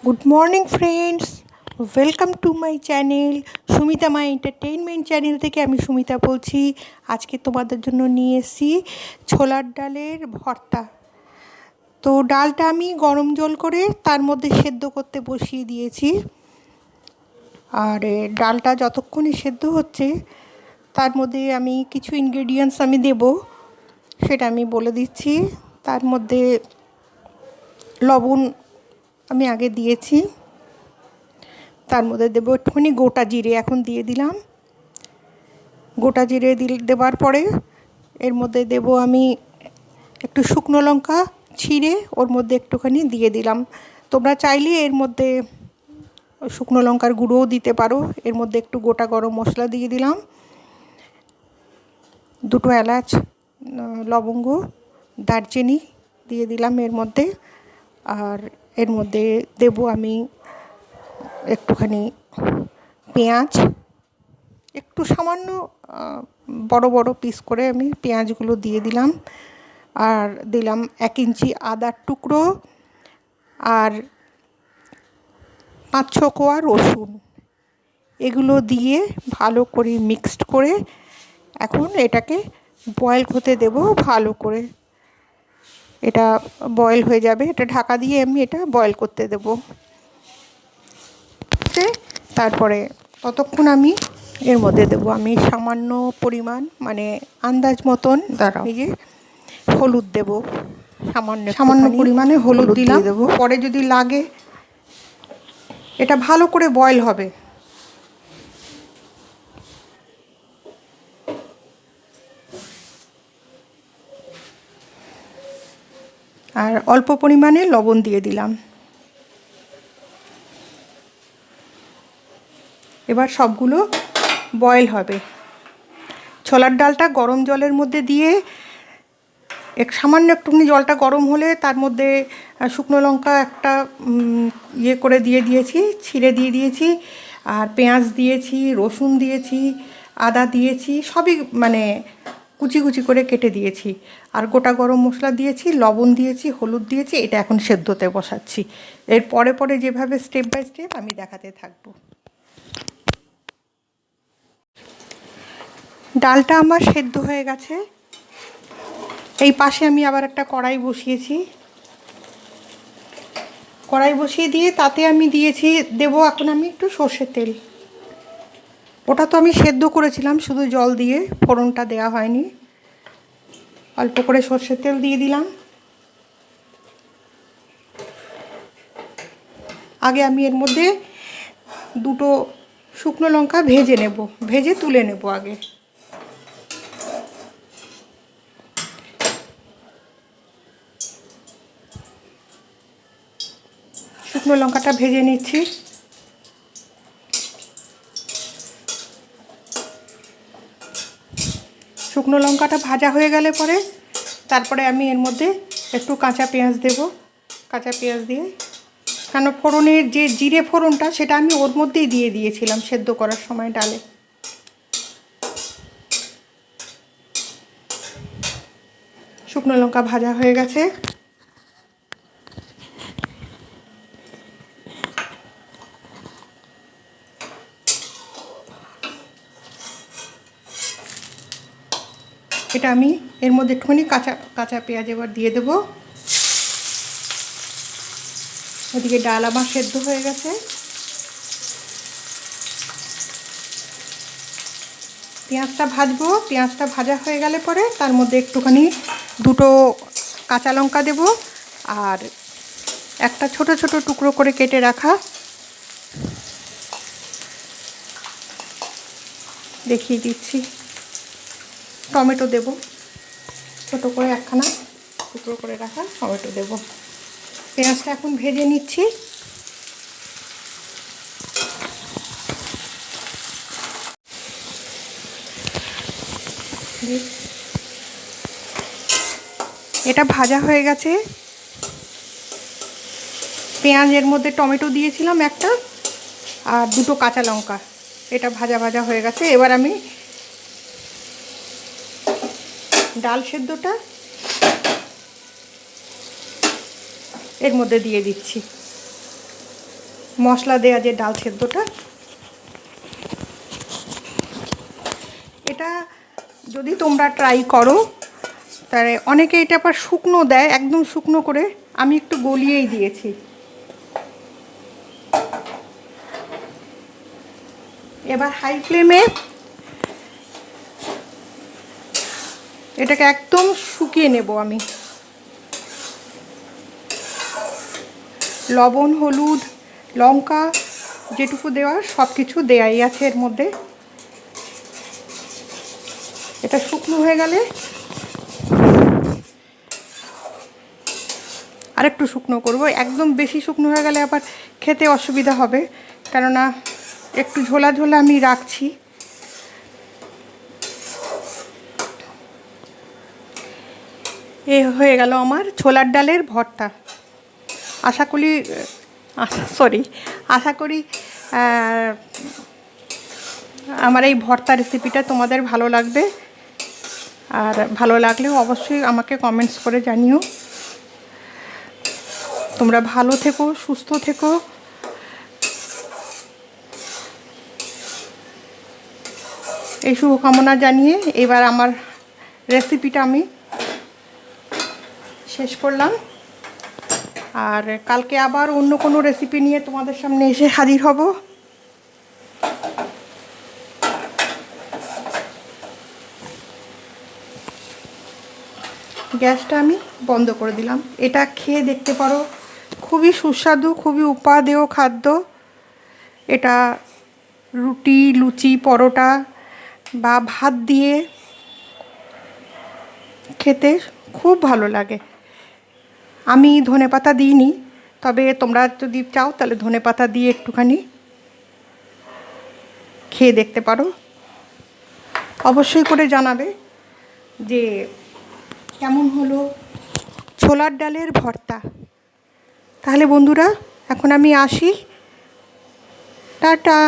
Good morning friends, welcome to my channel Sumita my entertainment channel থেকে আমি সুমিতা বলছি। আজকে তোমাদের জন্য নিয়ে এসেছি ছোলার ডালের ভর্তা। তো ডালটা আমি গরম জল করে তার মধ্যে সেদ্ধ করতে বসিয়ে দিয়েছি। আর ডালটা যতক্ষণে সেদ্ধ হচ্ছে তার মধ্যে আমি কিছু ইনগ্রেডিয়েন্টস আমি দেব, সেটা আমি বলে দিচ্ছি। তার মধ্যে লবণ আমি আগে দিয়েছি, তার মধ্যে দেবো একটুখানি গোটা জিরে, এখন দিয়ে দিলাম। গোটা জিরে দেওয়ার পরে এর মধ্যে দেব আমি একটু শুকনো লঙ্কা ছিঁড়ে ওর মধ্যে একটুখানি দিয়ে দিলাম। তোমরা চাইলে এর মধ্যে শুকনো লঙ্কার গুঁড়োও দিতে পারো। এর মধ্যে একটু গোটা গরম মশলা দিয়ে দিলাম, দুটো এলাচ, লবঙ্গ, দারচিনি দিয়ে দিলাম এর মধ্যে। আর এর মধ্যে দেব আমি একটুখানি পেঁয়াজ, একটু সামান্য বড় বড় পিস করে আমি পেঁয়াজগুলো দিয়ে দিলাম। আর দিলাম 1 ইঞ্চি আদার টুকরো আর 5-6 কোয়া রসুন। এগুলো দিয়ে ভালো করে মিক্সড করে এখন এটাকে বয়েল হতে দেব ভালো করে। এটা বয়েল হয়ে যাবে, এটা ঢাকা দিয়ে আমি এটা বয়েল করতে দেব। তারপরে ততক্ষণ আমি এর মধ্যে দেবো আমি সামান্য পরিমাণ, মানে আন্দাজ মতন এই যে হলুদ দেব, সামান্য পরিমাণে হলুদ দিলাম। দেবো পরে যদি লাগে, এটা ভালো করে বয়েল হবে। আর অল্প পরিমাণে লবণ দিয়ে দিলাম। এবার সবগুলো বয়েল হবে। ছোলার ডালটা গরম জলের মধ্যে দিয়ে সামান্য একটুখানি জলটা গরম হলে তার মধ্যে শুকনো লঙ্কা একটা ইয়ে করে দিয়েছি, ছিঁড়ে দিয়ে দিয়েছি। আর পেঁয়াজ দিয়েছি, রসুন দিয়েছি, আদা দিয়েছি, সবই মানে কুচি কুচি করে কেটে দিয়েছি। আর গোটা গরম মশলা দিয়েছি, লবণ দিয়েছি, হলুদ দিয়েছি। এটা এখন সেদ্ধতে বসাচ্ছি। এর পরে পরে যেভাবে স্টেপ বাই স্টেপ আমি দেখাতে থাকবো। ডালটা আমার সেদ্ধ হয়ে গেছে। এই পাশে আমি আবার একটা কড়াই বসিয়েছি। কড়াই বসিয়ে দিয়ে তাতে আমি দেবো এখন আমি একটু সর্ষের তেল। ওটা তো আমি সেদ্ধ করেছিলাম শুধু জল দিয়ে, ফোড়নটা দেওয়া হয়নি। অল্প করে সর্ষের তেল দিয়ে দিলাম। আগে আমি এর মধ্যে দুটো শুকনো লঙ্কা ভেজে তুলে নেব আগে। শুকনো লঙ্কাটা ভেজে নিচ্ছি। শুকনো লঙ্কাটা ভাজা হয়ে গেলে পরে তারপরে আমি এর মধ্যে একটু কাঁচা পেঁয়াজ দেব। কাঁচা পেঁয়াজ দিয়ে, কেন ফোড়নের যে জিরে ফোড়নটা সেটা আমি ওর মধ্যেই দিয়ে দিয়েছিলাম সেদ্ধ করার সময় ডালে। শুকনো লঙ্কা ভাজা হয়ে গেছে। এটা আমি এর মধ্যে একটুখানি কাঁচা পেঁয়াজ এবার দিয়ে দেব। ওদিকে ডাল আমার সেদ্ধ হয়ে গেছে। পেঁয়াজটা ভাজবো। পেঁয়াজটা ভাজা হয়ে গেলে পরে তার মধ্যে একটুখানি দুটো কাঁচা লঙ্কা দেব আর একটা ছোট ছোট টুকরো করে কেটে রাখা, দেখিয়ে দিচ্ছি, টমেটো দেব। ছোট করে একখানা টুকরো করে রাখা টমেটো দেব। পেঁয়াজটা এখন ভেজে নিচ্ছি। এটা ভাজা হয়ে গেছে। পেঁয়াজের মধ্যে টমেটো দিয়েছিলাম একটা, আর দুটো কাঁচা লঙ্কা। এটা ভাজা ভাজা হয়ে গেছে। এবার আমি ডাল সেদ্ধটা এর মধ্যে দিয়ে দিচ্ছি। মশলা দেওয়া যে ডাল সেদ্ধটা, এটা যদি তোমরা ট্রাই করো তাহলে অনেকে এটা আবার শুকনো দেয়, একদম শুকনো করে, আমি একটু গলিয়েই দিয়েছি। এবার হাই ফ্লেমে এটাকে একদম শুকিয়ে নেব আমি। লবণ, হলুদ, লঙ্কা যেটুকু দেওয়ার সব কিছু দেয়াই আছে এর মধ্যে। এটা শুকনো হয়ে গেলে আরেকটু শুকনো করব। একদম বেশি শুকনো হয়ে গেলে আবার খেতে অসুবিধা হবে, কেননা একটু ঝোলা ঝোলা আমি রাখছি। এ হয়ে গেল আমার ছোলার ডালের ভর্তা। আশা করি আমার এই ভর্তা রেসিপিটা তোমাদের ভালো লাগবে। আর ভালো লাগলেও অবশ্যই আমাকে কমেন্টস করে জানিও। তোমরা ভালো থেকো, সুস্থ থেকো। এই শুভকামনা জানিয়ে এবার আমার রেসিপিটা আমি শেষ করলাম। আর কালকে আবার অন্য কোনো রেসিপি নিয়ে তোমাদের সামনে এসে হাজির হব। গ্যাসটা আমি বন্ধ করে দিলাম। এটা খেয়ে দেখতে পারো, খুবই সুস্বাদু, খুবই উপাদেয় খাদ্য। এটা রুটি, লুচি, পরোটা বা ভাত দিয়ে খেতে খুব ভালো লাগে। আমি ধনেপাতা দিইনি, তবে তোমরা যদি চাও তাহলে ধনেপাতা দিয়ে একটুখানি খেয়ে দেখতে পারো। অবশ্যই করে জানাবে যে কেমন হলো ছোলার ডালের ভর্তা। তাহলে বন্ধুরা, এখন আমি আসি। টাটা।